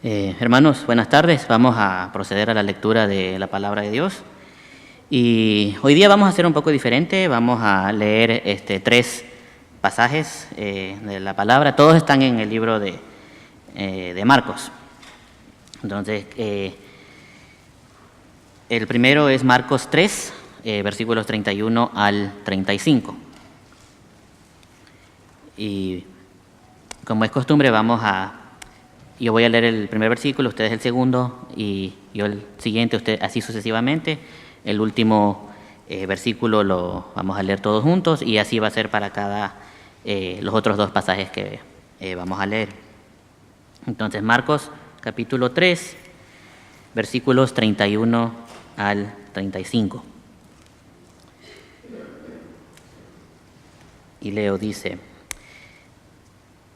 Hermanos, buenas tardes. Vamos a proceder a la lectura de la palabra de Dios. Y hoy día vamos a hacer un poco diferente. Vamos a leer tres pasajes de la palabra. Todos están en el libro de Marcos. Entonces, el primero es Marcos 3, versículos 31 al 35. Y como es costumbre, yo voy a leer el primer versículo, ustedes el segundo y yo el siguiente, usted así sucesivamente. El último versículo lo vamos a leer todos juntos y así va a ser para los otros dos pasajes que vamos a leer. Entonces, Marcos capítulo 3, versículos 31 al 35. Y leo, dice: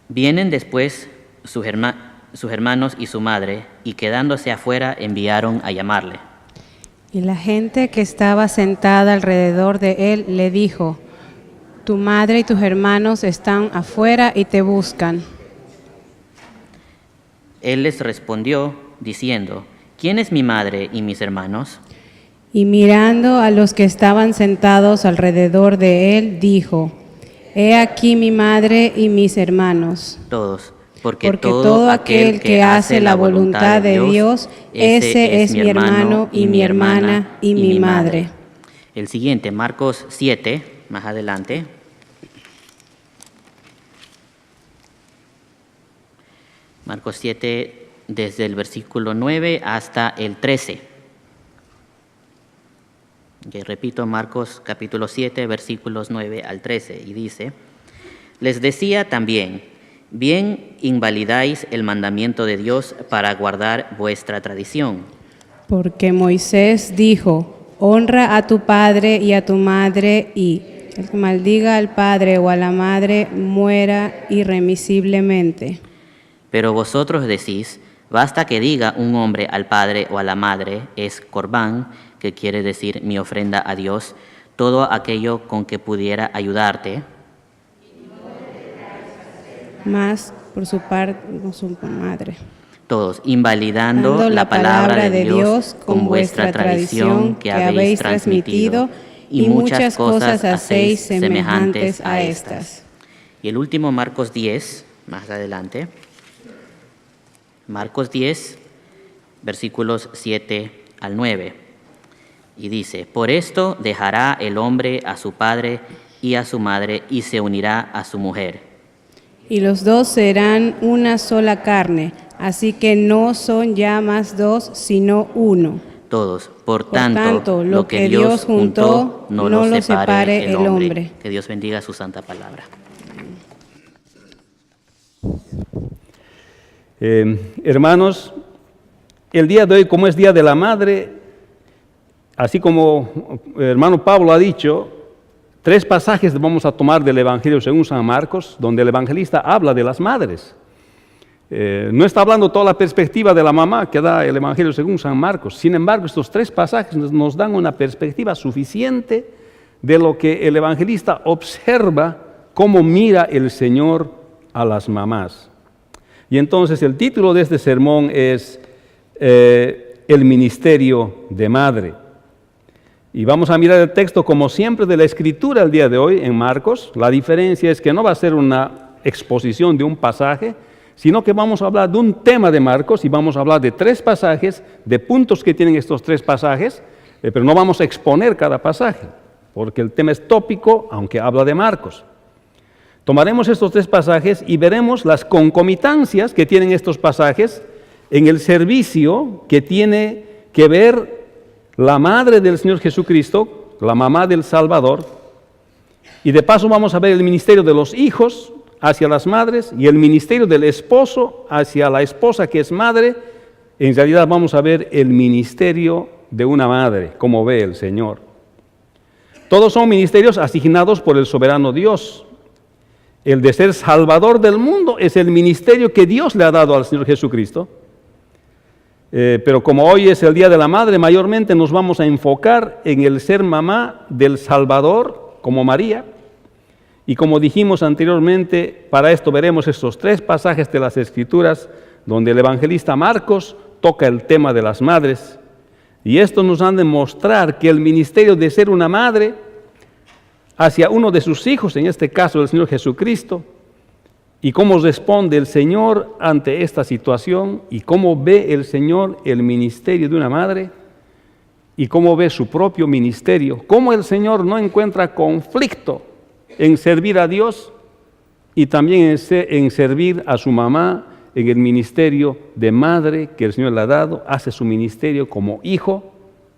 Vienen después sus hermanos y su madre, y quedándose afuera enviaron a llamarle. Y la gente que estaba sentada alrededor de él le dijo: Tu madre y tus hermanos están afuera y te buscan. Él les respondió diciendo: ¿Quién es mi madre y mis hermanos? Y mirando a los que estaban sentados alrededor de él, dijo: He aquí mi madre y mis hermanos. Todos. Porque todo aquel que hace la voluntad de Dios, ese es mi hermano y mi hermana y mi madre. El siguiente, Marcos 7, más adelante. Marcos 7, desde el versículo 9 hasta el 13. Okay, repito, Marcos capítulo 7, versículos 9 al 13. Y dice: Les decía también: Bien invalidáis el mandamiento de Dios para guardar vuestra tradición. Porque Moisés dijo: Honra a tu padre y a tu madre, y el que maldiga al padre o a la madre muera irremisiblemente. Pero vosotros decís: Basta que diga un hombre al padre o a la madre, es corbán, que quiere decir mi ofrenda a Dios, todo aquello con que pudiera ayudarte. Más por su parte, no su madre. Todos, invalidando la palabra de Dios con vuestra tradición que habéis transmitido, y muchas cosas hacéis semejantes a estas. Y el último, Marcos 10, más adelante. Marcos 10, versículos 7 al 9. Y dice: Por esto dejará el hombre a su padre y a su madre, y se unirá a su mujer. Y los dos serán una sola carne, así que no son ya más dos, sino uno. Todos. Por tanto, lo que Dios juntó, no lo separe el hombre. Que Dios bendiga su santa palabra. Hermanos, el día de hoy, como es Día de la Madre, así como el hermano Pablo ha dicho, tres pasajes vamos a tomar del Evangelio según San Marcos, donde el evangelista habla de las madres. No está hablando toda la perspectiva de la mamá que da el Evangelio según San Marcos. Sin embargo, estos tres pasajes nos dan una perspectiva suficiente de lo que el evangelista observa, cómo mira el Señor a las mamás. Y entonces el título de este sermón es El ministerio de madre. Y vamos a mirar el texto como siempre de la Escritura el día de hoy en Marcos. La diferencia es que no va a ser una exposición de un pasaje, sino que vamos a hablar de un tema de Marcos y vamos a hablar de tres pasajes, de puntos que tienen estos tres pasajes, pero no vamos a exponer cada pasaje, porque el tema es tópico, aunque habla de Marcos. Tomaremos estos tres pasajes y veremos las concomitancias que tienen estos pasajes en el servicio que tiene que ver la madre del Señor Jesucristo, la mamá del Salvador, y de paso vamos a ver el ministerio de los hijos hacia las madres y el ministerio del esposo hacia la esposa que es madre. En realidad vamos a ver el ministerio de una madre, como ve el Señor. Todos son ministerios asignados por el soberano Dios. El de ser Salvador del mundo es el ministerio que Dios le ha dado al Señor Jesucristo. Pero como hoy es el Día de la Madre, mayormente nos vamos a enfocar en el ser mamá del Salvador, como María. Y como dijimos anteriormente, para esto veremos estos tres pasajes de las Escrituras donde el evangelista Marcos toca el tema de las madres. Y esto nos ha de mostrar que el ministerio de ser una madre hacia uno de sus hijos, en este caso el Señor Jesucristo, y cómo responde el Señor ante esta situación, y cómo ve el Señor el ministerio de una madre, y cómo ve su propio ministerio, cómo el Señor no encuentra conflicto en servir a Dios y también en servir a su mamá en el ministerio de madre que el Señor le ha dado. Hace su ministerio como hijo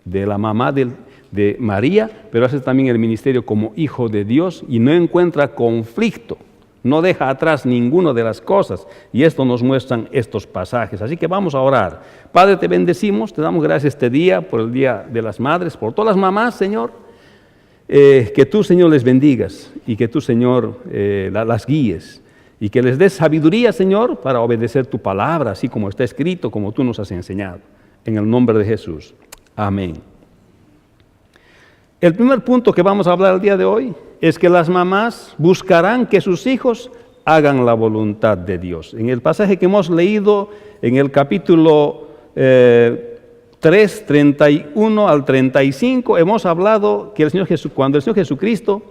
de la mamá de María, pero hace también el ministerio como hijo de Dios y no encuentra conflicto, no deja atrás ninguna de las cosas, y esto nos muestran estos pasajes. Así que vamos a orar. Padre, te bendecimos, te damos gracias este día por el Día de las Madres, por todas las mamás, Señor, que tú, Señor, les bendigas y que tú, Señor, las guíes y que les des sabiduría, Señor, para obedecer tu palabra, así como está escrito, como tú nos has enseñado. En el nombre de Jesús. Amén. El primer punto que vamos a hablar el día de hoy es que las mamás buscarán que sus hijos hagan la voluntad de Dios. En el pasaje que hemos leído en el capítulo 3, 31 al 35, hemos hablado que cuando el Señor Jesucristo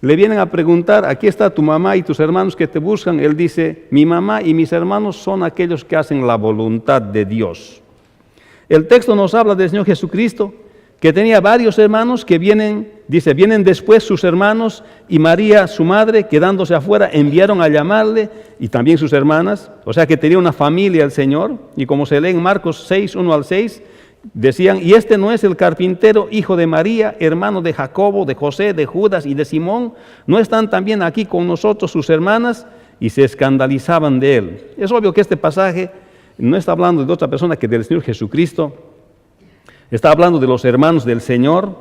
le vienen a preguntar, aquí está tu mamá y tus hermanos que te buscan, Él dice, mi mamá y mis hermanos son aquellos que hacen la voluntad de Dios. El texto nos habla del Señor Jesucristo, que tenía varios hermanos que vienen después sus hermanos, y María, su madre, quedándose afuera, enviaron a llamarle, y también sus hermanas, o sea que tenía una familia el Señor, y como se lee en Marcos 6, 1 al 6, decían, y este no es el carpintero, hijo de María, hermano de Jacobo, de José, de Judas y de Simón, ¿no están también aquí con nosotros sus hermanas? Y se escandalizaban de él. Es obvio que este pasaje no está hablando de otra persona que del Señor Jesucristo, está hablando de los hermanos del Señor,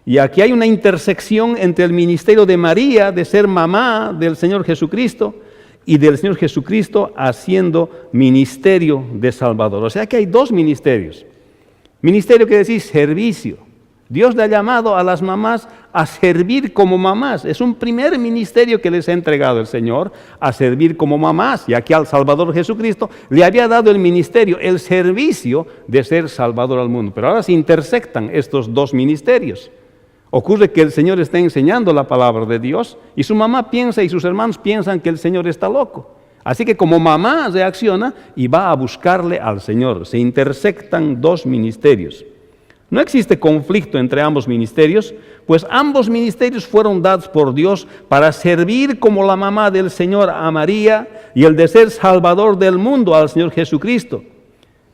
y aquí hay una intersección entre el ministerio de María, de ser mamá del Señor Jesucristo, y del Señor Jesucristo haciendo ministerio de Salvador. O sea que hay dos ministerios. Ministerio quiere decir servicio. Dios le ha llamado a las mamás a servir como mamás. Es un primer ministerio que les ha entregado el Señor, a servir como mamás. Y aquí al Salvador Jesucristo le había dado el ministerio, el servicio de ser Salvador al mundo. Pero ahora se intersectan estos dos ministerios. Ocurre que el Señor está enseñando la palabra de Dios y su mamá piensa y sus hermanos piensan que el Señor está loco. Así que como mamá reacciona y va a buscarle al Señor. Se intersectan dos ministerios. No existe conflicto entre ambos ministerios, pues ambos ministerios fueron dados por Dios para servir como la mamá del Señor a María y el de ser Salvador del mundo al Señor Jesucristo.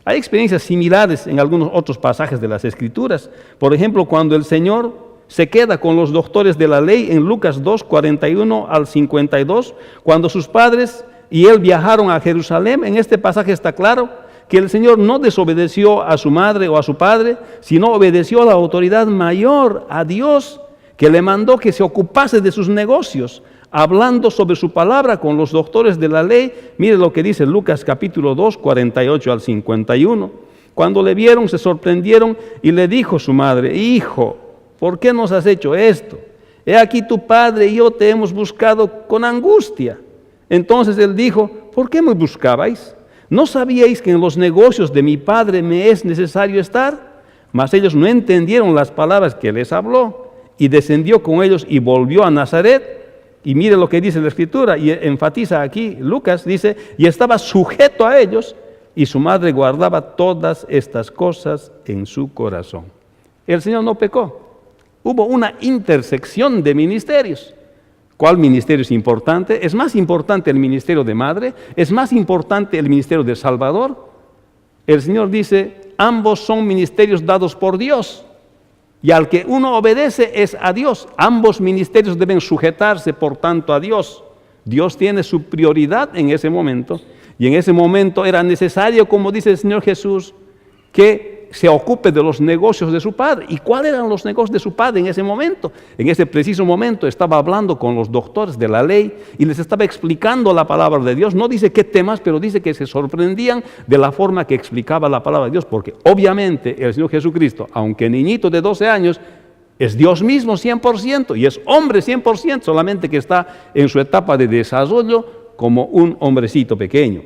Hay experiencias similares en algunos otros pasajes de las Escrituras. Por ejemplo, cuando el Señor se queda con los doctores de la ley en Lucas 2, 41 al 52, cuando sus padres y él viajaron a Jerusalén. En este pasaje está claro que el Señor no desobedeció a su madre o a su padre, sino obedeció a la autoridad mayor, a Dios, que le mandó que se ocupase de sus negocios, hablando sobre su palabra con los doctores de la ley. Mire lo que dice Lucas capítulo 2, 48 al 51. Cuando le vieron, se sorprendieron y le dijo su madre, hijo, ¿por qué nos has hecho esto? He aquí tu padre y yo te hemos buscado con angustia. Entonces él dijo, ¿por qué me buscabais? ¿No sabíais que en los negocios de mi padre me es necesario estar? Mas ellos no entendieron las palabras que les habló, y descendió con ellos y volvió a Nazaret. Y mire lo que dice la Escritura, y enfatiza aquí, Lucas dice, y estaba sujeto a ellos, y su madre guardaba todas estas cosas en su corazón. El Señor no pecó. Hubo una intersección de ministerios. ¿Cuál ministerio es importante? ¿Es más importante el ministerio de madre? ¿Es más importante el ministerio de Salvador? El Señor dice, ambos son ministerios dados por Dios. Y al que uno obedece es a Dios. Ambos ministerios deben sujetarse, por tanto, a Dios. Dios tiene su prioridad en ese momento. Y en ese momento era necesario, como dice el Señor Jesús, que se ocupe de los negocios de su padre. ¿Y cuáles eran los negocios de su padre en ese momento? En ese preciso momento estaba hablando con los doctores de la ley y les estaba explicando la palabra de Dios. No dice qué temas, pero dice que se sorprendían de la forma que explicaba la palabra de Dios, porque obviamente el Señor Jesucristo, aunque niñito de 12 años, es Dios mismo 100% y es hombre 100%, solamente que está en su etapa de desarrollo como un hombrecito pequeño.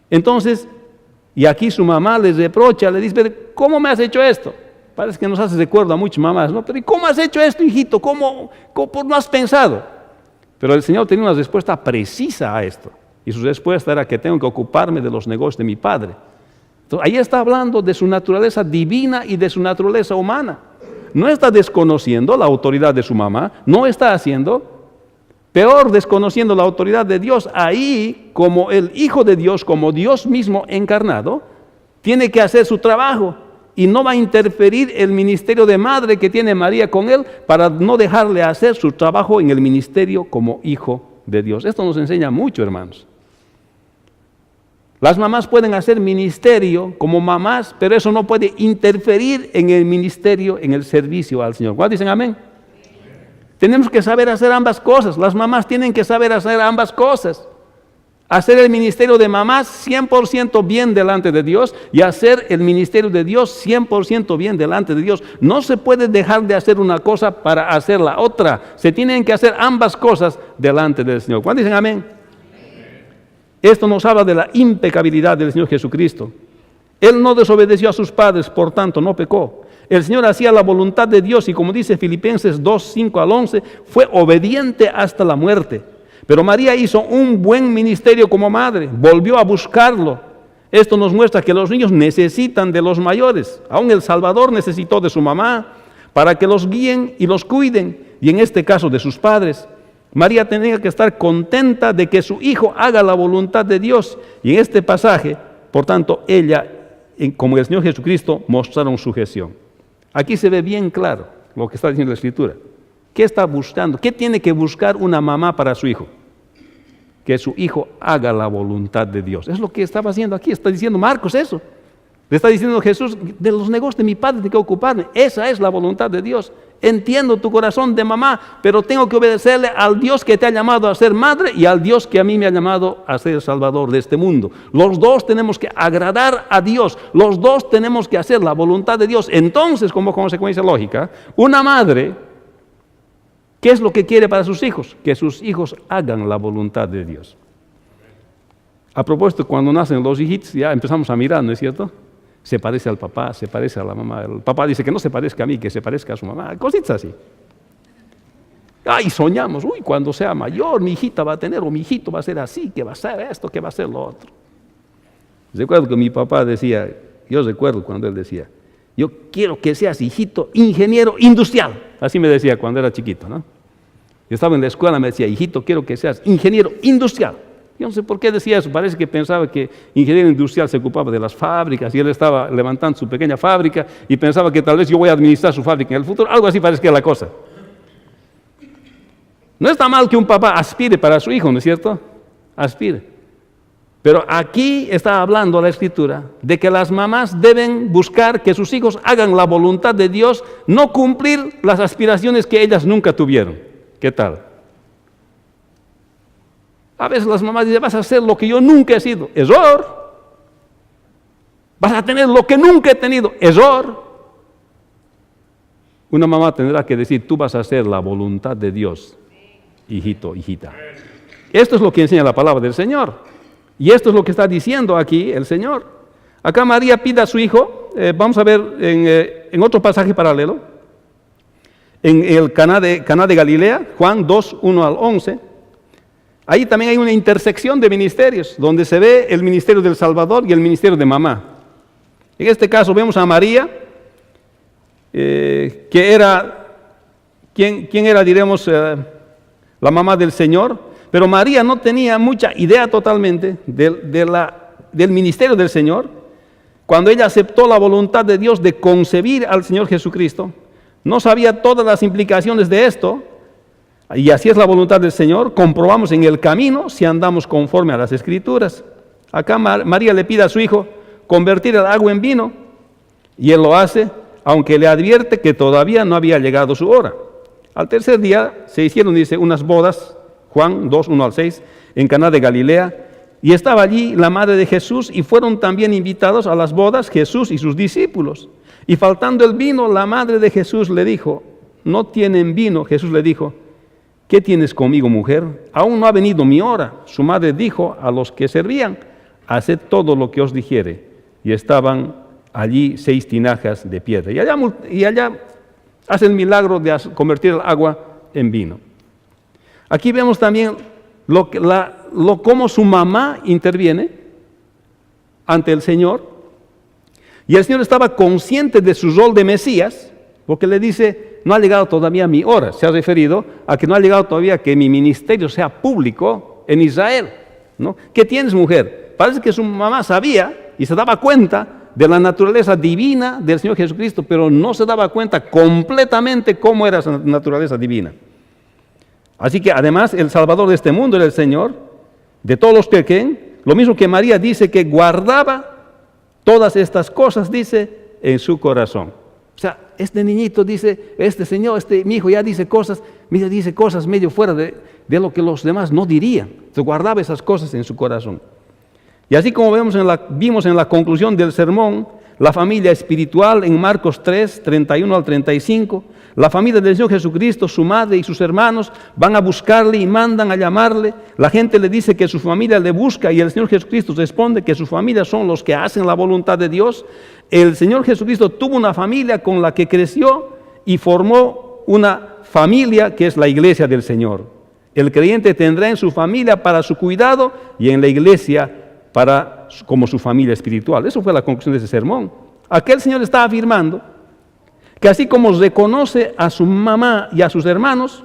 Entonces, y aquí su mamá les reprocha, le dice, pero ¿cómo me has hecho esto? Parece que nos hace recuerdo a muchas mamás, ¿no? Pero ¿y cómo has hecho esto, hijito? ¿Cómo no has pensado? Pero el Señor tenía una respuesta precisa a esto. Y su respuesta era que tengo que ocuparme de los negocios de mi Padre. Entonces, ahí está hablando de su naturaleza divina y de su naturaleza humana. No está desconociendo la autoridad de su mamá, no está haciendo, peor, desconociendo la autoridad de Dios. Ahí, como el Hijo de Dios, como Dios mismo encarnado, tiene que hacer su trabajo y no va a interferir el ministerio de madre que tiene María con él para no dejarle hacer su trabajo en el ministerio como Hijo de Dios. Esto nos enseña mucho, hermanos. Las mamás pueden hacer ministerio como mamás, pero eso no puede interferir en el ministerio, en el servicio al Señor. ¿Cuántos dicen amén? Tenemos que saber hacer ambas cosas. Las mamás tienen que saber hacer ambas cosas. Hacer el ministerio de mamás 100% bien delante de Dios y hacer el ministerio de Dios 100% bien delante de Dios. No se puede dejar de hacer una cosa para hacer la otra. Se tienen que hacer ambas cosas delante del Señor. ¿Cuántos dicen amén? Esto nos habla de la impecabilidad del Señor Jesucristo. Él no desobedeció a sus padres, por tanto no pecó. El Señor hacía la voluntad de Dios y, como dice Filipenses 2, 5 al 11, fue obediente hasta la muerte. Pero María hizo un buen ministerio como madre, volvió a buscarlo. Esto nos muestra que los niños necesitan de los mayores. Aún el Salvador necesitó de su mamá para que los guíen y los cuiden, y en este caso de sus padres. María tenía que estar contenta de que su hijo haga la voluntad de Dios. Y en este pasaje, por tanto, ella, como el Señor Jesucristo, mostraron sujeción. Aquí se ve bien claro lo que está diciendo la Escritura. ¿Qué está buscando? ¿Qué tiene que buscar una mamá para su hijo? Que su hijo haga la voluntad de Dios. Es lo que estaba haciendo aquí. Está diciendo Marcos eso. Le está diciendo Jesús, de los negocios de mi Padre tengo que ocuparme. Esa es la voluntad de Dios. Entiendo tu corazón de mamá, pero tengo que obedecerle al Dios que te ha llamado a ser madre y al Dios que a mí me ha llamado a ser el Salvador de este mundo. Los dos tenemos que agradar a Dios. Los dos tenemos que hacer la voluntad de Dios. Entonces, como consecuencia lógica, una madre, ¿qué es lo que quiere para sus hijos? Que sus hijos hagan la voluntad de Dios. A propósito, cuando nacen los hijitos, ya empezamos a mirar, ¿no es cierto? Se parece al papá, se parece a la mamá. El papá dice que no se parezca a mí, que se parezca a su mamá. Cositas así. Y soñamos, cuando sea mayor, mi hijita va a tener, o mi hijito va a ser así, que va a ser esto, que va a ser lo otro. Recuerdo que mi papá decía, yo recuerdo cuando él decía, yo quiero que seas, hijito, ingeniero industrial. Así me decía cuando era chiquito, ¿no? Yo estaba en la escuela, me decía, hijito, quiero que seas ingeniero industrial. Yo no sé por qué decía eso, parece que pensaba que ingeniero industrial se ocupaba de las fábricas y él estaba levantando su pequeña fábrica y pensaba que tal vez yo voy a administrar su fábrica en el futuro, algo así parece que es la cosa. No está mal que un papá aspire para su hijo, ¿no es cierto? Aspire. Pero aquí está hablando la Escritura de que las mamás deben buscar que sus hijos hagan la voluntad de Dios, no cumplir las aspiraciones que ellas nunca tuvieron. ¿Qué tal? A veces las mamás dicen, vas a hacer lo que yo nunca he sido. Error. Vas a tener lo que nunca he tenido. Error. Una mamá tendrá que decir, tú vas a hacer la voluntad de Dios, hijito, hijita. Esto es lo que enseña la palabra del Señor. Y esto es lo que está diciendo aquí el Señor. Acá María pide a su hijo, vamos a ver en otro pasaje paralelo, en el Caná de Galilea, Juan 2, 1 al 11. Ahí también hay una intersección de ministerios, donde se ve el ministerio del Salvador y el ministerio de mamá. En este caso vemos a María, que era, ¿quién era, diremos, la mamá del Señor? Pero María no tenía mucha idea totalmente del ministerio del Señor. Cuando ella aceptó la voluntad de Dios de concebir al Señor Jesucristo, no sabía todas las implicaciones de esto. Y así es la voluntad del Señor, comprobamos en el camino si andamos conforme a las Escrituras. Acá María le pide a su hijo convertir el agua en vino, y él lo hace, aunque le advierte que todavía no había llegado su hora. Al tercer día se hicieron, dice, unas bodas, Juan 2, 1 al 6, en Caná de Galilea, y estaba allí la madre de Jesús, y fueron también invitados a las bodas Jesús y sus discípulos. Y faltando el vino, la madre de Jesús le dijo, no tienen vino. Jesús le dijo, ¿qué tienes conmigo, mujer? Aún no ha venido mi hora. Su madre dijo a los que servían, haced todo lo que os dijere. Y estaban allí 6 tinajas de piedra. Y allá hace el milagro de convertir el agua en vino. Aquí vemos también cómo su mamá interviene ante el Señor. Y el Señor estaba consciente de su rol de Mesías, porque le dice, no ha llegado todavía mi hora. Se ha referido a que no ha llegado todavía que mi ministerio sea público en Israel, ¿no? ¿Qué tienes, mujer? Parece que su mamá sabía y se daba cuenta de la naturaleza divina del Señor Jesucristo, pero no se daba cuenta completamente cómo era esa naturaleza divina. Así que además el Salvador de este mundo era el Señor, de todos los que creen. Lo mismo que María dice que guardaba todas estas cosas, dice, en su corazón. O sea, este niñito dice, mi hijo ya dice cosas medio fuera de lo que los demás no dirían. Se guardaba esas cosas en su corazón. Y así como vimos en la conclusión del sermón, la familia espiritual en Marcos 3, 31 al 35, la familia del Señor Jesucristo, su madre y sus hermanos van a buscarle y mandan a llamarle. La gente le dice que su familia le busca y el Señor Jesucristo responde que su familia son los que hacen la voluntad de Dios. El Señor Jesucristo tuvo una familia con la que creció y formó una familia que es la iglesia del Señor. El creyente tendrá en su familia para su cuidado y en la iglesia como su familia espiritual. Eso fue la conclusión de ese sermón. Aquel Señor está afirmando que así como reconoce a su mamá y a sus hermanos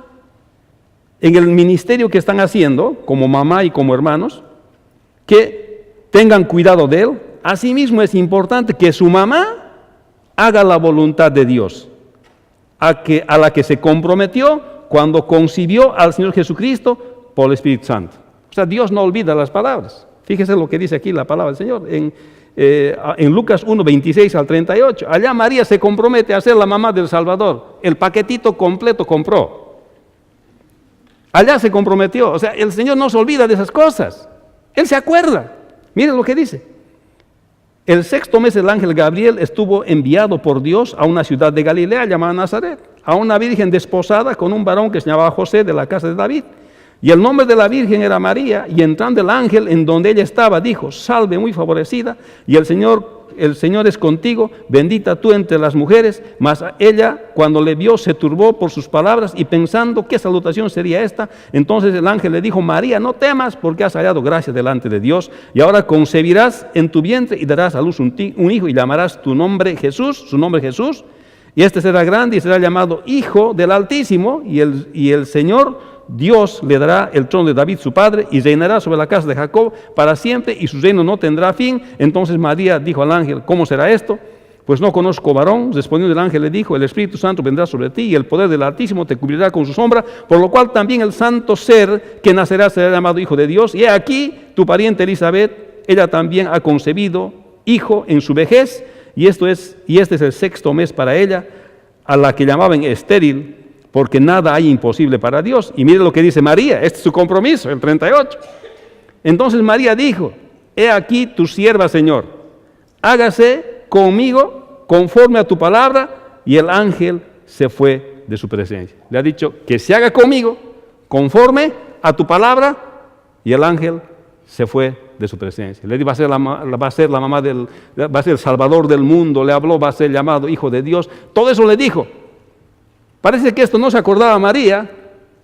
en el ministerio que están haciendo, como mamá y como hermanos, que tengan cuidado de él, asimismo es importante que su mamá haga la voluntad de Dios, a la que se comprometió cuando concibió al Señor Jesucristo por el Espíritu Santo. O sea, Dios no olvida las palabras. Fíjese lo que dice aquí la palabra del Señor en Lucas 1, 26 al 38. Allá María se compromete a ser la mamá del Salvador. El paquetito completo compró. Allá se comprometió. O sea, el Señor no se olvida de esas cosas. Él se acuerda. Miren lo que dice. El 6º mes el ángel Gabriel estuvo enviado por Dios a una ciudad de Galilea llamada Nazaret, a una virgen desposada con un varón que se llamaba José de la casa de David. Y el nombre de la virgen era María, y entrando el ángel en donde ella estaba, dijo, salve muy favorecida, y el Señor es contigo, bendita tú entre las mujeres. Mas ella, cuando le vio, se turbó por sus palabras, y pensando qué salutación sería esta, entonces el ángel le dijo, María, no temas, porque has hallado gracia delante de Dios, y ahora concebirás en tu vientre, y darás a luz un hijo, y llamarás su nombre Jesús, y este será grande, y será llamado Hijo del Altísimo, y el Señor Dios le dará el trono de David su padre y reinará sobre la casa de Jacob para siempre y su reino no tendrá fin. Entonces María dijo al ángel, ¿cómo será esto? Pues no conozco varón. Respondiendo el ángel le dijo, el Espíritu Santo vendrá sobre ti y el poder del Altísimo te cubrirá con su sombra, por lo cual también el santo ser que nacerá será llamado Hijo de Dios. Y he aquí tu pariente Elizabeth, ella también ha concebido hijo en su vejez y este es el 6º mes para ella, a la que llamaban estéril, porque nada hay imposible para Dios. Y mire lo que dice María, este es su compromiso, el 38. Entonces María dijo, he aquí tu sierva, Señor, hágase conmigo conforme a tu palabra, y el ángel se fue de su presencia. Le ha dicho que se haga conmigo conforme a tu palabra, y el ángel se fue de su presencia. Le dijo, va a ser la mamá va a ser el Salvador del mundo, le habló, va a ser llamado Hijo de Dios. Todo eso le dijo. Parece que esto no se acordaba María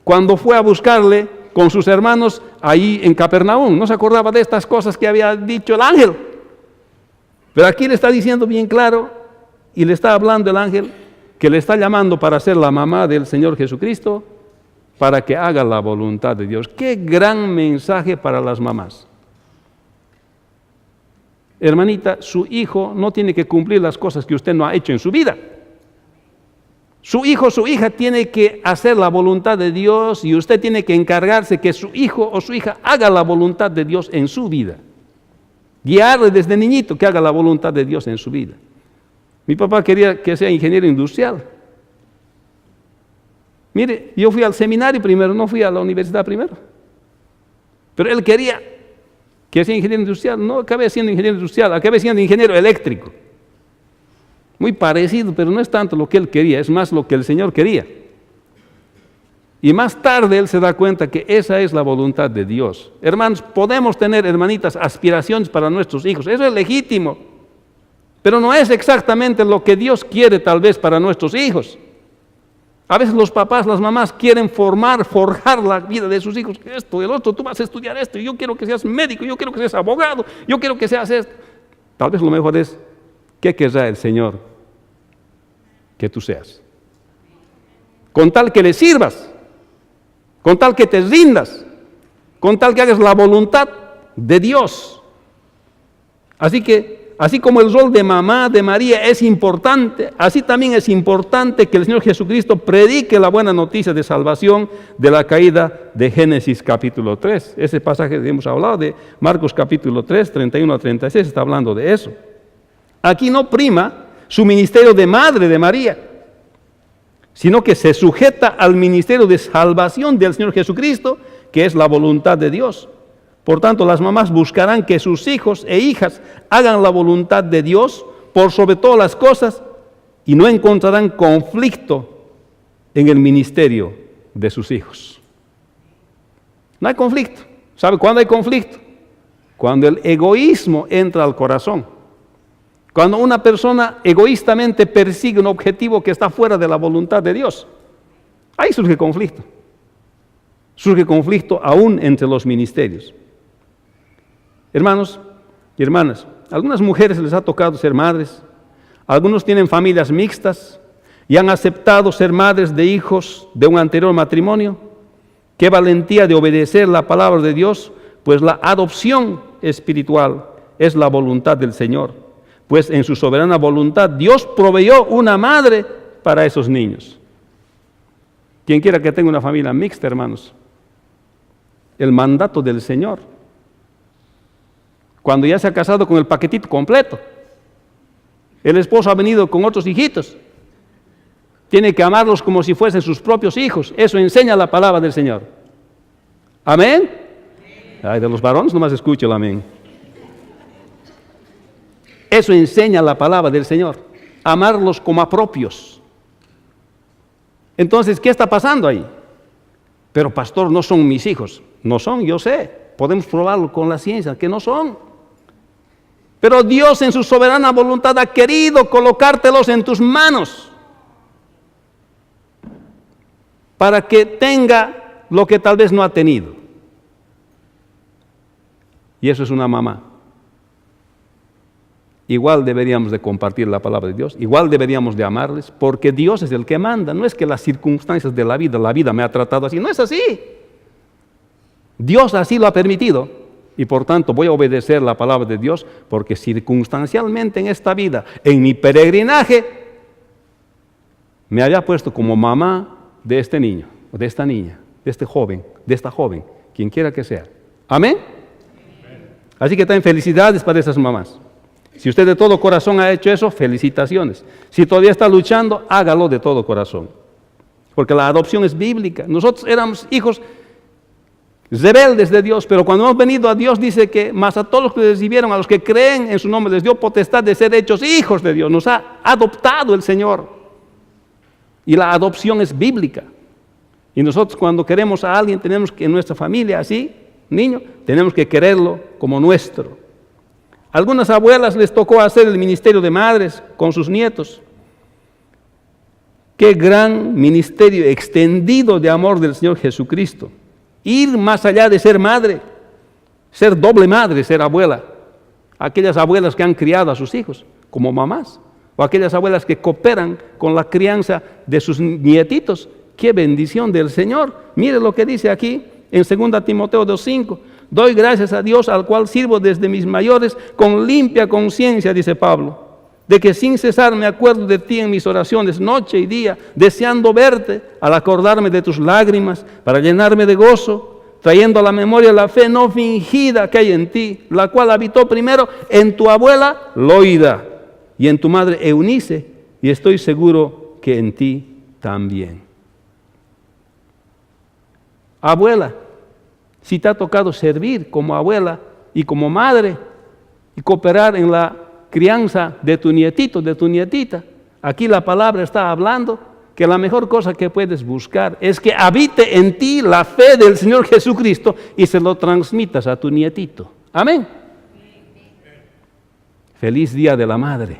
cuando fue a buscarle con sus hermanos ahí en Capernaum. No se acordaba de estas cosas que había dicho el ángel. Pero aquí le está diciendo bien claro y le está hablando el ángel que le está llamando para ser la mamá del Señor Jesucristo, para que haga la voluntad de Dios. ¡Qué gran mensaje para las mamás! Hermanita, su hijo no tiene que cumplir las cosas que usted no ha hecho en su vida. Su hijo, su hija tiene que hacer la voluntad de Dios y usted tiene que encargarse que su hijo o su hija haga la voluntad de Dios en su vida. Guiarle desde niñito que haga la voluntad de Dios en su vida. Mi papá quería que sea ingeniero industrial. Mire, yo fui al seminario primero, no fui a la universidad primero. Pero él quería que sea ingeniero industrial. No acabé siendo ingeniero industrial, acabé siendo ingeniero eléctrico. Muy parecido, pero no es tanto lo que él quería, es más lo que el Señor quería. Y más tarde él se da cuenta que esa es la voluntad de Dios. Hermanos, podemos tener, hermanitas, aspiraciones para nuestros hijos. Eso es legítimo. Pero no es exactamente lo que Dios quiere tal vez para nuestros hijos. A veces los papás, las mamás quieren forjar la vida de sus hijos. Esto, el otro, tú vas a estudiar esto. Yo quiero que seas médico, yo quiero que seas abogado, yo quiero que seas esto. Tal vez lo mejor es, ¿qué querrá el Señor que tú seas? Con tal que le sirvas, con tal que te rindas, con tal que hagas la voluntad de Dios. Así que, así como el rol de mamá de María es importante, así también es importante que el Señor Jesucristo predique la buena noticia de salvación de la caída de Génesis capítulo 3. Ese pasaje que hemos hablado de Marcos capítulo 3, 31 a 36, está hablando de eso. Aquí no prima su ministerio de madre de María, sino que se sujeta al ministerio de salvación del Señor Jesucristo, que es la voluntad de Dios. Por tanto, las mamás buscarán que sus hijos e hijas hagan la voluntad de Dios por sobre todas las cosas y no encontrarán conflicto en el ministerio de sus hijos. No hay conflicto. ¿Sabe cuándo hay conflicto? Cuando el egoísmo entra al corazón. Cuando una persona egoístamente persigue un objetivo que está fuera de la voluntad de Dios, ahí surge conflicto. Surge conflicto aún entre los ministerios. Hermanos y hermanas, a algunas mujeres les ha tocado ser madres, algunos tienen familias mixtas y han aceptado ser madres de hijos de un anterior matrimonio. Qué valentía de obedecer la palabra de Dios, pues la adopción espiritual es la voluntad del Señor. Pues en su soberana voluntad Dios proveyó una madre para esos niños. Quien quiera que tenga una familia mixta, hermanos, el mandato del Señor, cuando ya se ha casado con el paquetito completo, el esposo ha venido con otros hijitos, tiene que amarlos como si fuesen sus propios hijos. Eso enseña la palabra del Señor. ¿Amén? Ay, de los varones nomás escucho el amén. Eso enseña la palabra del Señor, amarlos como a propios. Entonces, ¿qué está pasando ahí? Pero pastor, no son mis hijos. No son, yo sé, podemos probarlo con la ciencia, que no son. Pero Dios en su soberana voluntad ha querido colocártelos en tus manos para que tenga lo que tal vez no ha tenido. Y eso es una mamá. Igual deberíamos de compartir la palabra de Dios, igual deberíamos de amarles, porque Dios es el que manda. No es que las circunstancias de la vida me ha tratado así, no es así. Dios así lo ha permitido y por tanto voy a obedecer la palabra de Dios, porque circunstancialmente en esta vida, en mi peregrinaje, me había puesto como mamá de este niño, de esta niña, de este joven, de esta joven, quien quiera que sea. ¿Amén? Así que también felicidades para esas mamás. Si usted de todo corazón ha hecho eso, felicitaciones. Si todavía está luchando, hágalo de todo corazón. Porque la adopción es bíblica. Nosotros éramos hijos rebeldes de Dios, pero cuando hemos venido a Dios dice que más a todos los que recibieron, a los que creen en su nombre, les dio potestad de ser hechos hijos de Dios. Nos ha adoptado el Señor. Y la adopción es bíblica. Y nosotros cuando queremos a alguien, tenemos que en nuestra familia, así, niño, tenemos que quererlo como nuestro. Algunas abuelas les tocó hacer el ministerio de madres con sus nietos. Qué gran ministerio extendido de amor del Señor Jesucristo. Ir más allá de ser madre, ser doble madre, ser abuela. Aquellas abuelas que han criado a sus hijos como mamás, o aquellas abuelas que cooperan con la crianza de sus nietitos. Qué bendición del Señor. Mire lo que dice aquí en 2 Timoteo 2:5. Doy gracias a Dios, al cual sirvo desde mis mayores con limpia conciencia, dice Pablo, de que sin cesar me acuerdo de ti en mis oraciones noche y día, deseando verte, al acordarme de tus lágrimas, para llenarme de gozo, trayendo a la memoria la fe no fingida que hay en ti, la cual habitó primero en tu abuela Loida y en tu madre Eunice, y estoy seguro que en ti también. Abuela, si te ha tocado servir como abuela y como madre y cooperar en la crianza de tu nietito, de tu nietita, aquí la palabra está hablando que la mejor cosa que puedes buscar es que habite en ti la fe del Señor Jesucristo y se lo transmitas a tu nietito. Amén. Feliz Día de la Madre.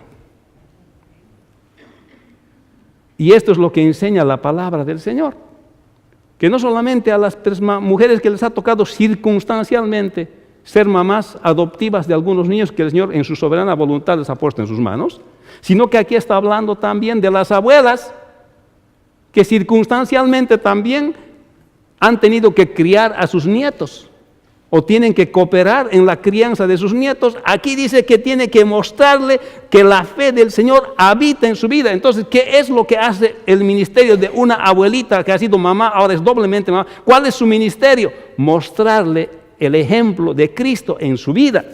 Y esto es lo que enseña la palabra del Señor. Que no solamente a las mujeres que les ha tocado circunstancialmente ser mamás adoptivas de algunos niños que el Señor en su soberana voluntad les ha puesto en sus manos, sino que aquí está hablando también de las abuelas que circunstancialmente también han tenido que criar a sus nietos o tienen que cooperar en la crianza de sus nietos. Aquí dice que tiene que mostrarle que la fe del Señor habita en su vida. Entonces, ¿qué es lo que hace el ministerio de una abuelita que ha sido mamá, ahora es doblemente mamá? ¿Cuál es su ministerio? Mostrarle el ejemplo de Cristo en su vida.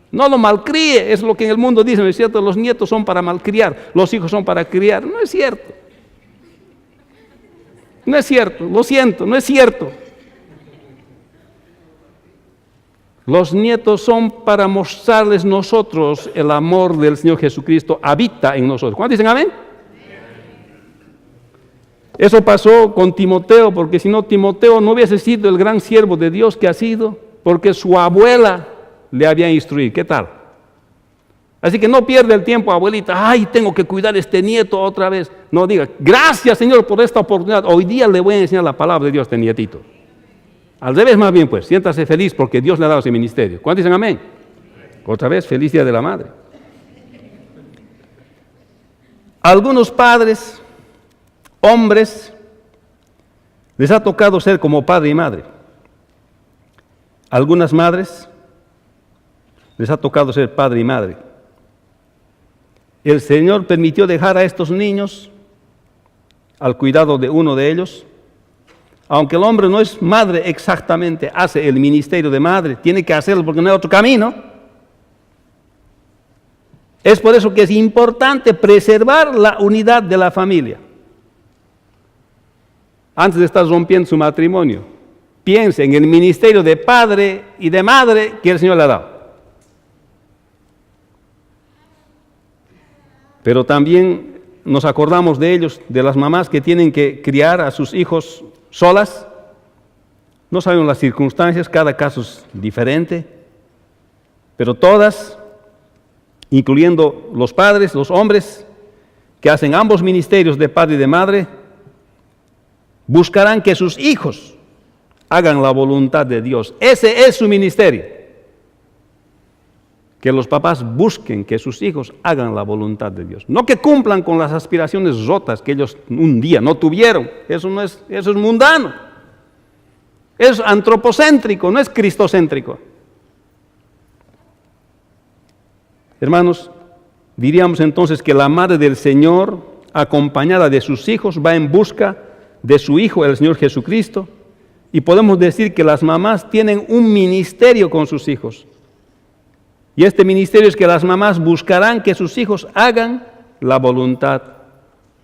No lo malcríe, es lo que en el mundo dicen, ¿no es cierto? Los nietos son para malcriar, los hijos son para criar. No es cierto. No es cierto, lo siento, no es cierto. Los nietos son para mostrarles nosotros el amor del Señor Jesucristo habita en nosotros. ¿Cuántos dicen amén? Eso pasó con Timoteo, porque si no, Timoteo no hubiese sido el gran siervo de Dios que ha sido, porque su abuela le había instruido. ¿Qué tal? Así que no pierda el tiempo, abuelita. Ay, tengo que cuidar a este nieto otra vez. No diga, gracias Señor por esta oportunidad. Hoy día le voy a enseñar la palabra de Dios a este nietito. Al revés, más bien, pues, siéntase feliz porque Dios le ha dado ese ministerio. ¿Cuántos dicen amén? Otra vez, feliz Día de la Madre. Algunos padres, hombres, les ha tocado ser como padre y madre. Algunas madres les ha tocado ser padre y madre. El Señor permitió dejar a estos niños al cuidado de uno de ellos. Aunque el hombre no es madre exactamente, hace el ministerio de madre, tiene que hacerlo porque no hay otro camino. Es por eso que es importante preservar la unidad de la familia. Antes de estar rompiendo su matrimonio, piense en el ministerio de padre y de madre que el Señor le ha dado. Pero también nos acordamos de ellos, de las mamás que tienen que criar a sus hijos solas. No sabemos las circunstancias, cada caso es diferente, pero todas, incluyendo los padres, los hombres, que hacen ambos ministerios de padre y de madre, buscarán que sus hijos hagan la voluntad de Dios. Ese es su ministerio. Que los papás busquen que sus hijos hagan la voluntad de Dios. No que cumplan con las aspiraciones rotas que ellos un día no tuvieron. Eso es mundano. Es antropocéntrico, no es cristocéntrico. Hermanos, diríamos entonces que la madre del Señor, acompañada de sus hijos, va en busca de su Hijo, el Señor Jesucristo. Y podemos decir que las mamás tienen un ministerio con sus hijos. Y este ministerio es que las mamás buscarán que sus hijos hagan la voluntad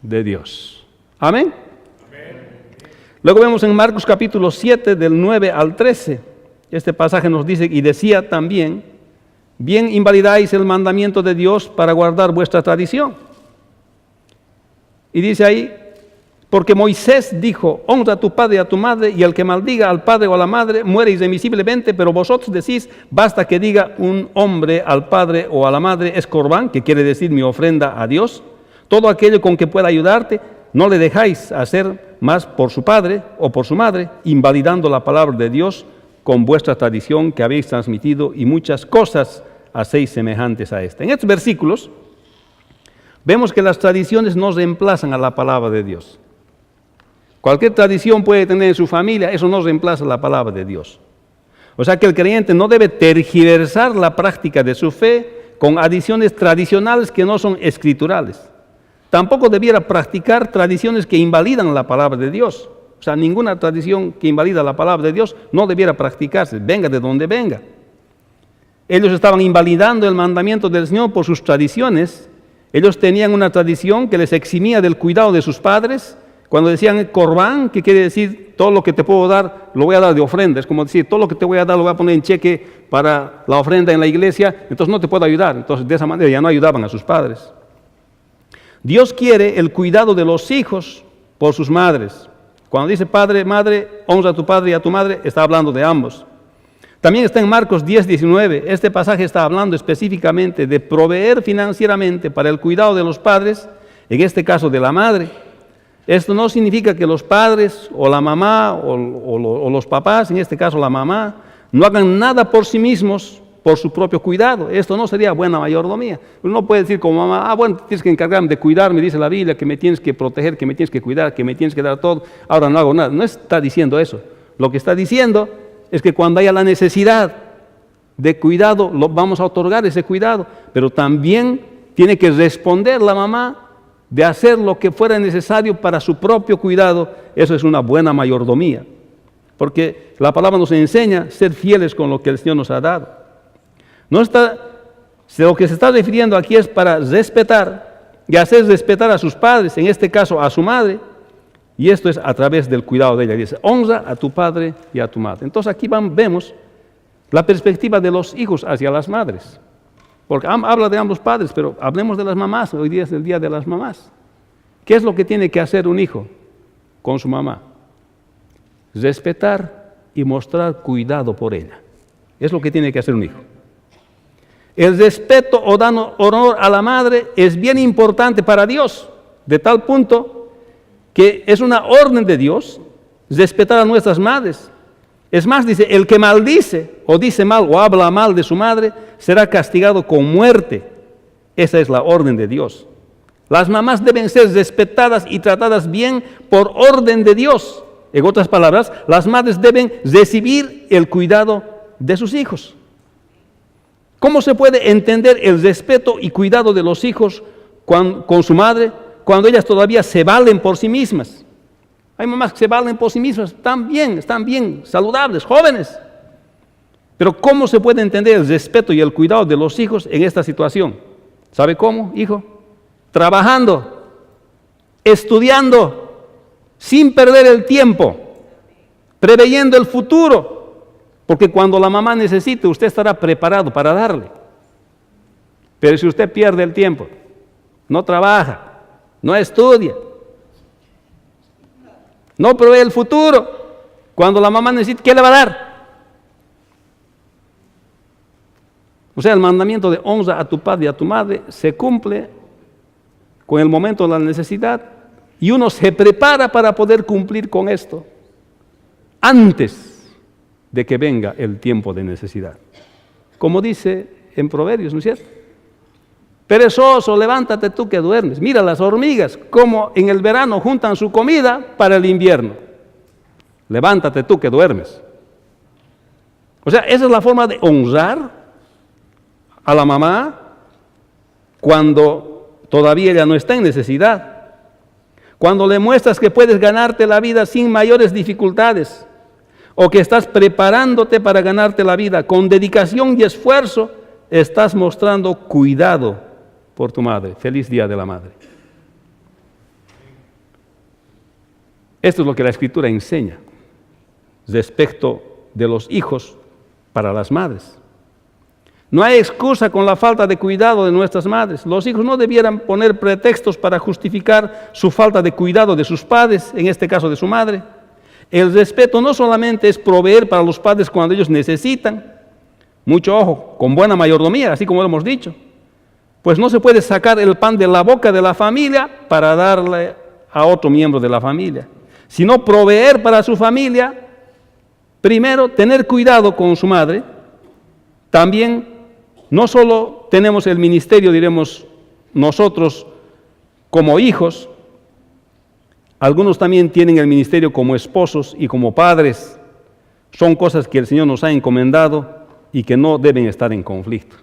de Dios. Amén. Luego vemos en Marcos capítulo 7, del 9 al 13. Este pasaje nos dice, y decía también, bien invalidáis el mandamiento de Dios para guardar vuestra tradición. Y dice ahí, porque Moisés dijo, honra a tu padre y a tu madre, y el que maldiga al padre o a la madre muere irremisiblemente, pero vosotros decís, basta que diga un hombre al padre o a la madre, es corbán, que quiere decir mi ofrenda a Dios. Todo aquello con que pueda ayudarte, no le dejáis hacer más por su padre o por su madre, invalidando la palabra de Dios con vuestra tradición que habéis transmitido, y muchas cosas hacéis semejantes a esta. En estos versículos vemos que las tradiciones no reemplazan a la palabra de Dios. Cualquier tradición puede tener en su familia, eso no reemplaza la palabra de Dios. O sea que el creyente no debe tergiversar la práctica de su fe con adiciones tradicionales que no son escriturales. Tampoco debiera practicar tradiciones que invalidan la palabra de Dios. O sea, ninguna tradición que invalida la palabra de Dios no debiera practicarse, venga de donde venga. Ellos estaban invalidando el mandamiento del Señor por sus tradiciones. Ellos tenían una tradición que les eximía del cuidado de sus padres. Cuando decían corbán, que quiere decir todo lo que te puedo dar, lo voy a dar de ofrenda. Es como decir, todo lo que te voy a dar lo voy a poner en cheque para la ofrenda en la iglesia, entonces no te puedo ayudar. Entonces de esa manera ya no ayudaban a sus padres. Dios quiere el cuidado de los hijos por sus madres. Cuando dice padre, madre, honra a tu padre y a tu madre, está hablando de ambos. También está en Marcos 10:19. Este pasaje está hablando específicamente de proveer financieramente para el cuidado de los padres, en este caso de la madre. Esto no significa que los padres o la mamá o los papás, en este caso la mamá, no hagan nada por sí mismos, por su propio cuidado. Esto no sería buena mayordomía. Uno no puede decir como mamá, bueno, tienes que encargarme de cuidarme, dice la Biblia, que me tienes que proteger, que me tienes que cuidar, que me tienes que dar todo, ahora no hago nada. No está diciendo eso. Lo que está diciendo es que cuando haya la necesidad de cuidado, vamos a otorgar ese cuidado, pero también tiene que responder la mamá de hacer lo que fuera necesario para su propio cuidado. Eso es una buena mayordomía, porque la palabra nos enseña a ser fieles con lo que el Señor nos ha dado. Lo que se está refiriendo aquí es para respetar y hacer respetar a sus padres, en este caso a su madre, y esto es a través del cuidado de ella. Dice, honra a tu padre y a tu madre. Entonces aquí vemos la perspectiva de los hijos hacia las madres, porque habla de ambos padres, pero hablemos de las mamás. Hoy día es el día de las mamás. ¿Qué es lo que tiene que hacer un hijo con su mamá? Respetar y mostrar cuidado por ella. Es lo que tiene que hacer un hijo. El respeto o dar honor a la madre es bien importante para Dios, de tal punto que es una orden de Dios respetar a nuestras madres. Es más, dice, el que maldice o dice mal o habla mal de su madre será castigado con muerte. Esa es la orden de Dios. Las mamás deben ser respetadas y tratadas bien por orden de Dios. En otras palabras, las madres deben recibir el cuidado de sus hijos. ¿Cómo se puede entender el respeto y cuidado de los hijos con su madre cuando ellas todavía se valen por sí mismas? Hay mamás que se valen por sí mismas, están bien, saludables, jóvenes. Pero ¿cómo se puede entender el respeto y el cuidado de los hijos en esta situación? ¿Sabe cómo, hijo? Trabajando, estudiando, sin perder el tiempo, preveyendo el futuro. Porque cuando la mamá necesite, usted estará preparado para darle. Pero si usted pierde el tiempo, no trabaja, no estudia, no provee el futuro, cuando la mamá necesite, ¿qué le va a dar? O sea, el mandamiento de honra a tu padre y a tu madre se cumple con el momento de la necesidad y uno se prepara para poder cumplir con esto antes de que venga el tiempo de necesidad. Como dice en Proverbios, ¿no es cierto? Perezoso, levántate tú que duermes. Mira las hormigas, como en el verano juntan su comida para el invierno. Levántate tú que duermes. O sea, esa es la forma de honrar a la mamá cuando todavía ella no está en necesidad. Cuando le muestras que puedes ganarte la vida sin mayores dificultades, o que estás preparándote para ganarte la vida con dedicación y esfuerzo, estás mostrando cuidado por tu madre. Feliz Día de la Madre. Esto es lo que la Escritura enseña respecto de los hijos para las madres. No hay excusa con la falta de cuidado de nuestras madres. Los hijos no debieran poner pretextos para justificar su falta de cuidado de sus padres, en este caso de su madre. El respeto no solamente es proveer para los padres cuando ellos necesitan, mucho ojo, con buena mayordomía, así como lo hemos dicho, pues no se puede sacar el pan de la boca de la familia para darle a otro miembro de la familia, sino proveer para su familia, primero tener cuidado con su madre. También no solo tenemos el ministerio, diremos nosotros como hijos, algunos también tienen el ministerio como esposos y como padres. Son cosas que el Señor nos ha encomendado y que no deben estar en conflicto.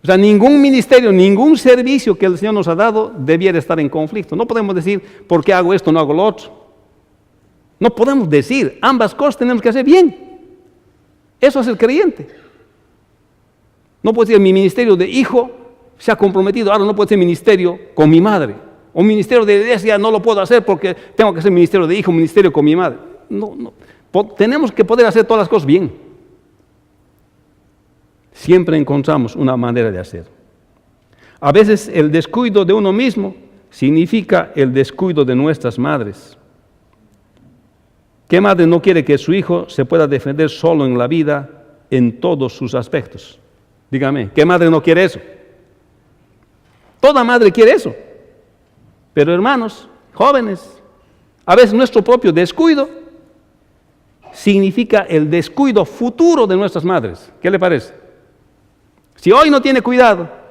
O sea, ningún ministerio, ningún servicio que el Señor nos ha dado debiera estar en conflicto. No podemos decir, ¿por qué hago esto, no hago lo otro? No podemos decir, ambas cosas tenemos que hacer bien. Eso es el creyente. No puede decir, mi ministerio de hijo se ha comprometido, ahora no puede ser ministerio con mi madre. O ministerio de iglesia no lo puedo hacer porque tengo que hacer ministerio de hijo, ministerio con mi madre. No. Tenemos que poder hacer todas las cosas bien. Siempre encontramos una manera de hacer. A veces el descuido de uno mismo significa el descuido de nuestras madres. ¿Qué madre no quiere que su hijo se pueda defender solo en la vida en todos sus aspectos? Dígame, ¿qué madre no quiere eso? Toda madre quiere eso. Pero hermanos, jóvenes, a veces nuestro propio descuido significa el descuido futuro de nuestras madres. ¿Qué le parece? Si hoy no tiene cuidado,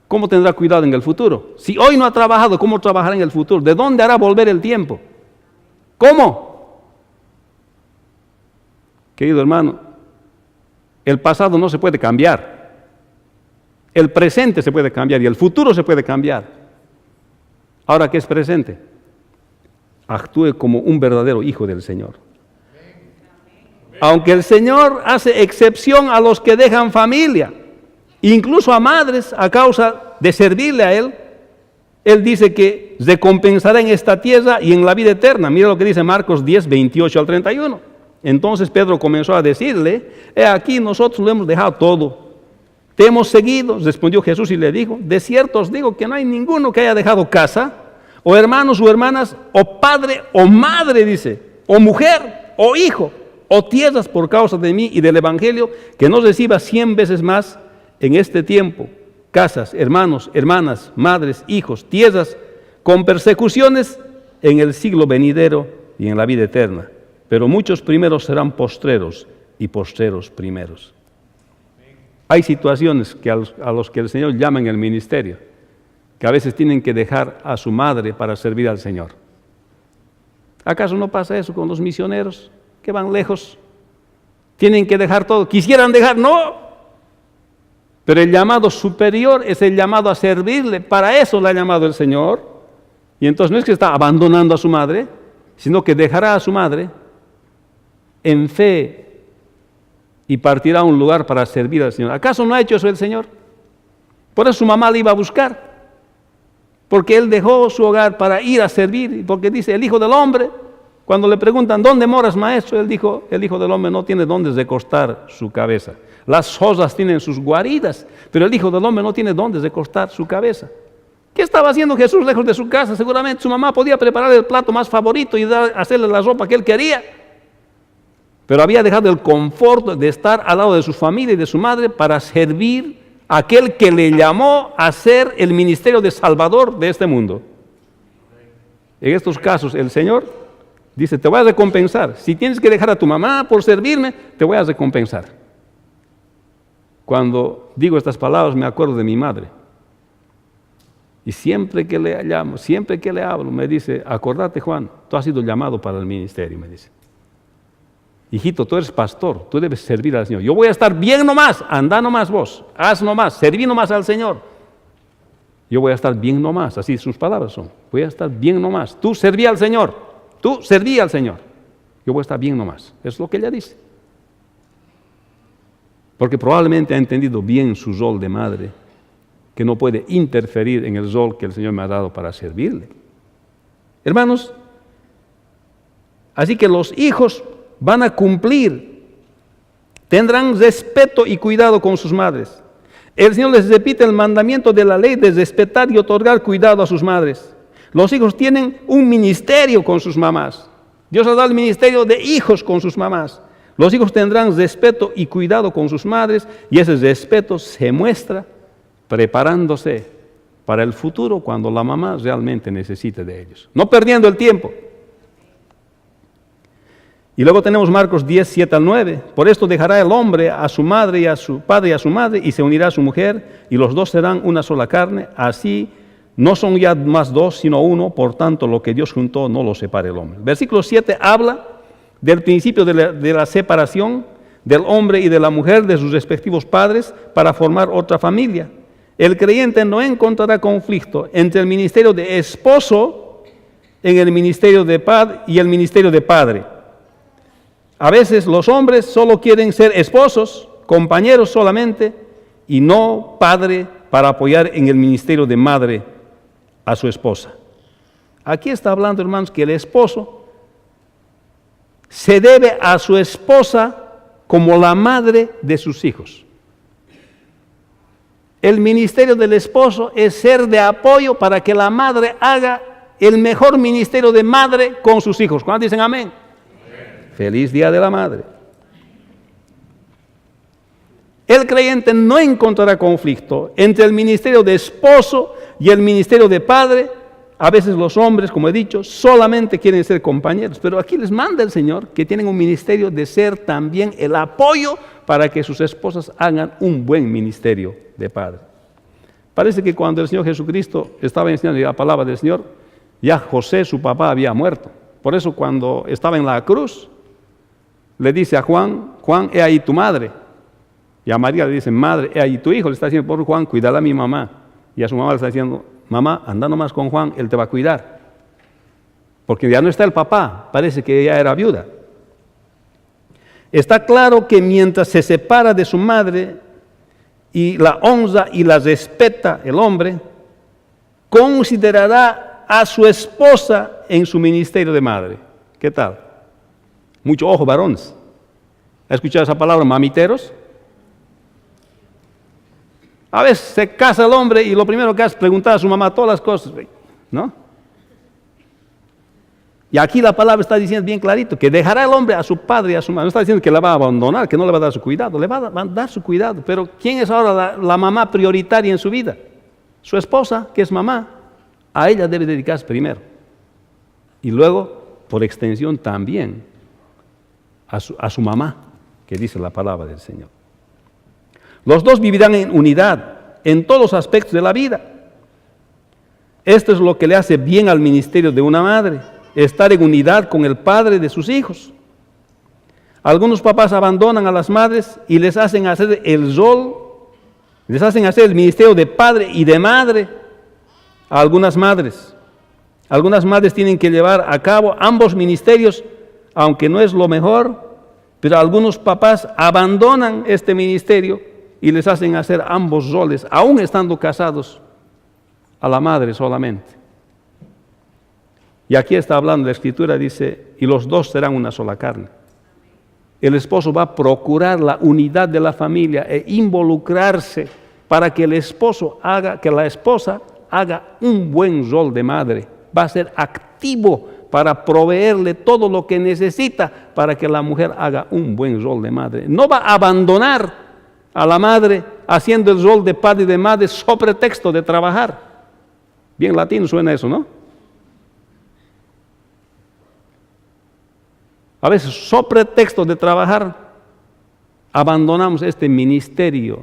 ¿cómo tendrá cuidado en el futuro? Si hoy no ha trabajado, ¿cómo trabajará en el futuro? ¿De dónde hará volver el tiempo? ¿Cómo? Querido hermano, el pasado no se puede cambiar. El presente se puede cambiar y el futuro se puede cambiar. Ahora, ¿qué es presente? Actúe como un verdadero hijo del Señor. Aunque el Señor hace excepción a los que dejan familia, incluso a madres, a causa de servirle a Él, Él dice que recompensará en esta tierra y en la vida eterna. Mira lo que dice Marcos 10, 28 al 31. Entonces Pedro comenzó a decirle: he aquí, nosotros lo hemos dejado todo. Te hemos seguido. Respondió Jesús y le dijo: de cierto os digo que no hay ninguno que haya dejado casa, o hermanos o hermanas, o padre o madre, dice, o mujer, o hijo, o tierras por causa de mí y del Evangelio, que no reciba 100 veces más en este tiempo, casas, hermanos, hermanas, madres, hijos, tierras, con persecuciones en el siglo venidero y en la vida eterna. Pero muchos primeros serán postreros y postreros primeros. Hay situaciones que a los que el Señor llama en el ministerio, que a veces tienen que dejar a su madre para servir al Señor. ¿Acaso no pasa eso con los misioneros que van lejos? Tienen que dejar todo. ¿Quisieran dejar? No. Pero el llamado superior es el llamado a servirle. Para eso le ha llamado el Señor. Y entonces no es que está abandonando a su madre, sino que dejará a su madre en fe y partirá a un lugar para servir al Señor. ¿Acaso no ha hecho eso el Señor? Por eso su mamá le iba a buscar, porque Él dejó su hogar para ir a servir, porque dice, el Hijo del Hombre, cuando le preguntan, ¿dónde moras, maestro? Él dijo, el Hijo del Hombre no tiene dónde recostar su cabeza. Las zozas tienen sus guaridas, pero el Hijo del Hombre no tiene dónde recostar su cabeza. ¿Qué estaba haciendo Jesús lejos de su casa? Seguramente su mamá podía preparar el plato más favorito y hacerle la ropa que Él quería. Pero había dejado el confort de estar al lado de su familia y de su madre para servir a aquel que le llamó a ser el ministerio de Salvador de este mundo. En estos casos, el Señor dice, te voy a recompensar. Si tienes que dejar a tu mamá por servirme, te voy a recompensar. Cuando digo estas palabras, me acuerdo de mi madre. Y siempre que le llamo, siempre que le hablo, me dice, acordate, Juan, tú has sido llamado para el ministerio, me dice. Hijito, tú eres pastor, tú debes servir al Señor. Yo voy a estar bien nomás, anda nomás vos, haz nomás, serví nomás al Señor. Yo voy a estar bien nomás, así sus palabras son. Voy a estar bien nomás. Tú serví al Señor, tú serví al Señor. Yo voy a estar bien nomás. Es lo que ella dice. Porque probablemente ha entendido bien su rol de madre, que no puede interferir en el rol que el Señor me ha dado para servirle. Hermanos, así que los hijos van a cumplir, tendrán respeto y cuidado con sus madres. El Señor les repite el mandamiento de la ley de respetar y otorgar cuidado a sus madres. Los hijos tienen un ministerio con sus mamás. Dios ha dado el ministerio de hijos con sus mamás. Los hijos tendrán respeto y cuidado con sus madres, y ese respeto se muestra preparándose para el futuro cuando la mamá realmente necesite de ellos. No perdiendo el tiempo. Y luego tenemos Marcos 10, 7 al 9. Por esto dejará el hombre a su madre y a su padre y a su madre, y se unirá a su mujer, y los dos serán una sola carne. Así no son ya más dos, sino uno. Por tanto, lo que Dios juntó no lo separe el hombre. Versículo 7 habla del principio de la separación del hombre y de la mujer de sus respectivos padres para formar otra familia. El creyente no encontrará conflicto entre el ministerio de esposo en el ministerio de padre y el ministerio de padre. A veces los hombres solo quieren ser esposos, compañeros solamente, y no padre para apoyar en el ministerio de madre a su esposa. Aquí está hablando, hermanos, que el esposo se debe a su esposa como la madre de sus hijos. El ministerio del esposo es ser de apoyo para que la madre haga el mejor ministerio de madre con sus hijos. ¿Cuántos dicen amén? Amén. Feliz Día de la Madre. El creyente no encontrará conflicto entre el ministerio de esposo y el ministerio de padre. A veces los hombres, como he dicho, solamente quieren ser compañeros, pero aquí les manda el Señor que tienen un ministerio de ser también el apoyo para que sus esposas hagan un buen ministerio de padre. Parece que cuando el Señor Jesucristo estaba enseñando la palabra del Señor, ya José, su papá, había muerto. Por eso cuando estaba en la cruz, le dice a Juan, Juan, he ahí tu madre. Y a María le dice, madre, he ahí tu hijo. Le está diciendo, por Juan, cuídala a mi mamá. Y a su mamá le está diciendo, mamá, anda nomás con Juan, él te va a cuidar. Porque ya no está el papá, parece que ella era viuda. Está claro que mientras se separa de su madre y la honra y la respeta el hombre, considerará a su esposa en su ministerio de madre. ¿Qué tal? Mucho ojo, varones. ¿Ha escuchado esa palabra, mamiteros? A veces se casa el hombre y lo primero que hace es preguntar a su mamá todas las cosas, ¿no? Y aquí la palabra está diciendo bien clarito, que dejará el hombre a su padre y a su madre. No está diciendo que la va a abandonar, que no le va a dar su cuidado, le va a dar su cuidado. Pero ¿quién es ahora la mamá prioritaria en su vida? Su esposa, que es mamá. A ella debe dedicarse primero. Y luego, por extensión también, a su mamá, que dice la palabra del Señor. Los dos vivirán en unidad en todos los aspectos de la vida. Esto es lo que le hace bien al ministerio de una madre, estar en unidad con el padre de sus hijos. Algunos papás abandonan a las madres y les hacen hacer el rol, les hacen hacer el ministerio de padre y de madre a algunas madres. Algunas madres tienen que llevar a cabo ambos ministerios, aunque no es lo mejor, pero algunos papás abandonan este ministerio y les hacen hacer ambos roles, aún estando casados, a la madre solamente. Y aquí está hablando, la Escritura dice, y los dos serán una sola carne. El esposo va a procurar la unidad de la familia e involucrarse para que el esposo haga, que la esposa haga un buen rol de madre. Va a ser activo para proveerle todo lo que necesita para que la mujer haga un buen rol de madre. No va a abandonar a la madre haciendo el rol de padre y de madre sobre pretexto de trabajar. Bien latino suena eso, ¿no? A veces, sobre pretexto de trabajar, abandonamos este ministerio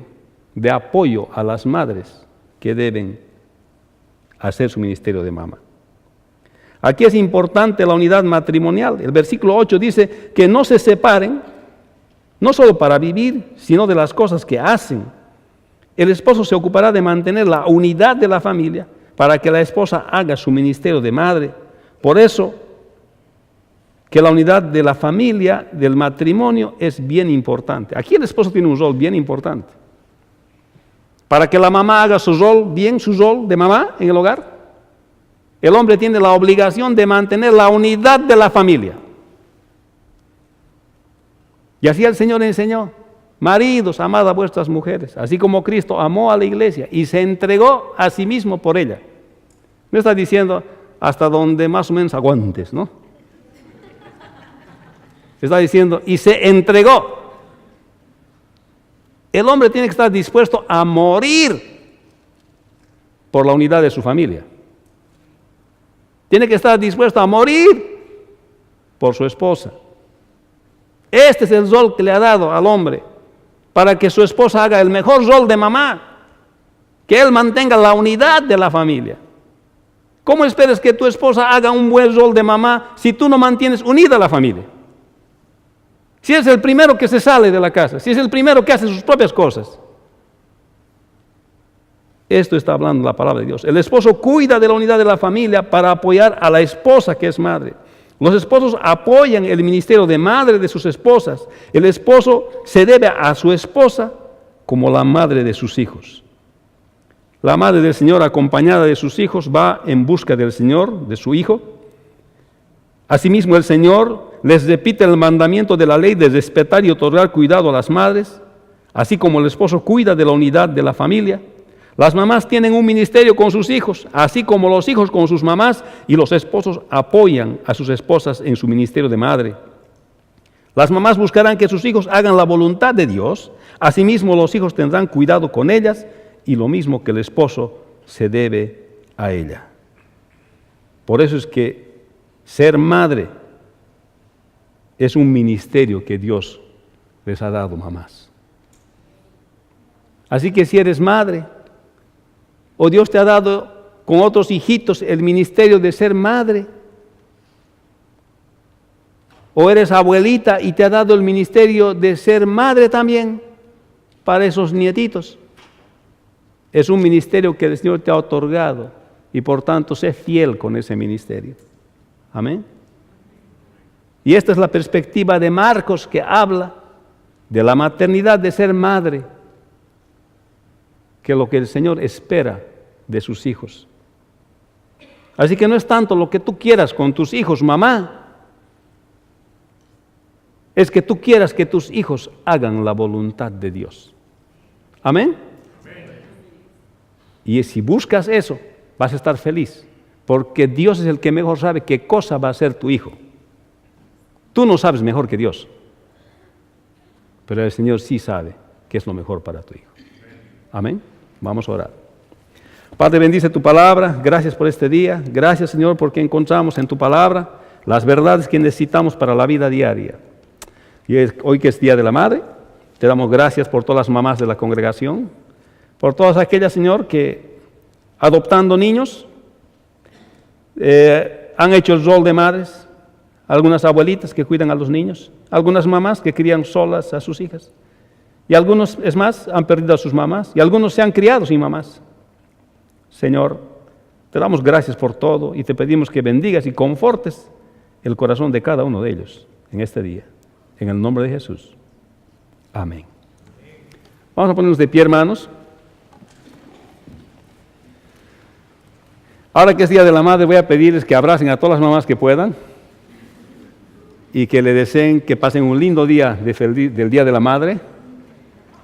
de apoyo a las madres que deben hacer su ministerio de mamá. Aquí es importante la unidad matrimonial. El versículo 8 dice que no se separen, no solo para vivir, sino de las cosas que hacen. El esposo se ocupará de mantener la unidad de la familia para que la esposa haga su ministerio de madre. Por eso, que la unidad de la familia, del matrimonio, es bien importante. Aquí el esposo tiene un rol bien importante. Para que la mamá haga su rol bien, su rol de mamá en el hogar, el hombre tiene la obligación de mantener la unidad de la familia. Y así el Señor enseñó, maridos, amad a vuestras mujeres, así como Cristo amó a la iglesia y se entregó a sí mismo por ella. No está diciendo hasta donde más o menos aguantes, ¿no? Está diciendo, y se entregó. El hombre tiene que estar dispuesto a morir por la unidad de su familia. Tiene que estar dispuesto a morir por su esposa. Este es el rol que le ha dado al hombre, para que su esposa haga el mejor rol de mamá, que él mantenga la unidad de la familia. ¿Cómo esperas que tu esposa haga un buen rol de mamá si tú no mantienes unida la familia? Si es el primero que se sale de la casa, si es el primero que hace sus propias cosas. Esto está hablando la palabra de Dios. El esposo cuida de la unidad de la familia para apoyar a la esposa que es madre. Los esposos apoyan el ministerio de madre de sus esposas. El esposo se debe a su esposa como la madre de sus hijos. La madre del Señor, acompañada de sus hijos, va en busca del Señor, de su hijo. Asimismo, el Señor les repite el mandamiento de la ley de respetar y otorgar cuidado a las madres, así como el esposo cuida de la unidad de la familia. Las mamás tienen un ministerio con sus hijos, así como los hijos con sus mamás, y los esposos apoyan a sus esposas en su ministerio de madre. Las mamás buscarán que sus hijos hagan la voluntad de Dios, asimismo los hijos tendrán cuidado con ellas, y lo mismo que el esposo se debe a ella. Por eso es que ser madre es un ministerio que Dios les ha dado, mamás. Así que si eres madre, o Dios te ha dado con otros hijitos el ministerio de ser madre, o eres abuelita y te ha dado el ministerio de ser madre también para esos nietitos, es un ministerio que el Señor te ha otorgado y por tanto sé fiel con ese ministerio. Amén. Y esta es la perspectiva de Marcos, que habla de la maternidad de ser madre, que lo que el Señor espera de sus hijos. Así que no es tanto lo que tú quieras con tus hijos, mamá, es que tú quieras que tus hijos hagan la voluntad de Dios. Amén. Y si buscas eso, vas a estar feliz, porque Dios es el que mejor sabe qué cosa va a ser tu hijo. Tú no sabes mejor que Dios, pero el Señor sí sabe qué es lo mejor para tu hijo. Amén. Vamos a orar. Padre, bendice tu palabra. Gracias por este día. Gracias, Señor, porque encontramos en tu palabra las verdades que necesitamos para la vida diaria. Y hoy que es Día de la Madre, te damos gracias por todas las mamás de la congregación, por todas aquellas, Señor, que adoptando niños han hecho el rol de madres, algunas abuelitas que cuidan a los niños, algunas mamás que crían solas a sus hijas, y algunos, es más, han perdido a sus mamás, y algunos se han criado sin mamás. Señor, te damos gracias por todo y te pedimos que bendigas y confortes el corazón de cada uno de ellos en este día. En el nombre de Jesús. Amén. Vamos a ponernos de pie, hermanos. Ahora que es Día de la Madre, voy a pedirles que abracen a todas las mamás que puedan y que le deseen que pasen un lindo día del Día de la Madre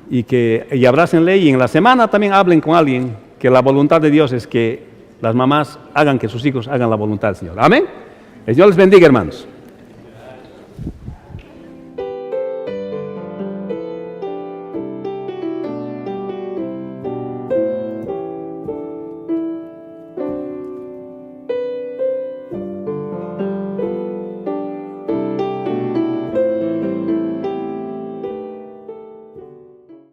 y abrácenle, y en la semana también hablen con alguien, que la voluntad de Dios es que las mamás hagan que sus hijos hagan la voluntad del Señor. Amén. El Señor les bendiga, hermanos.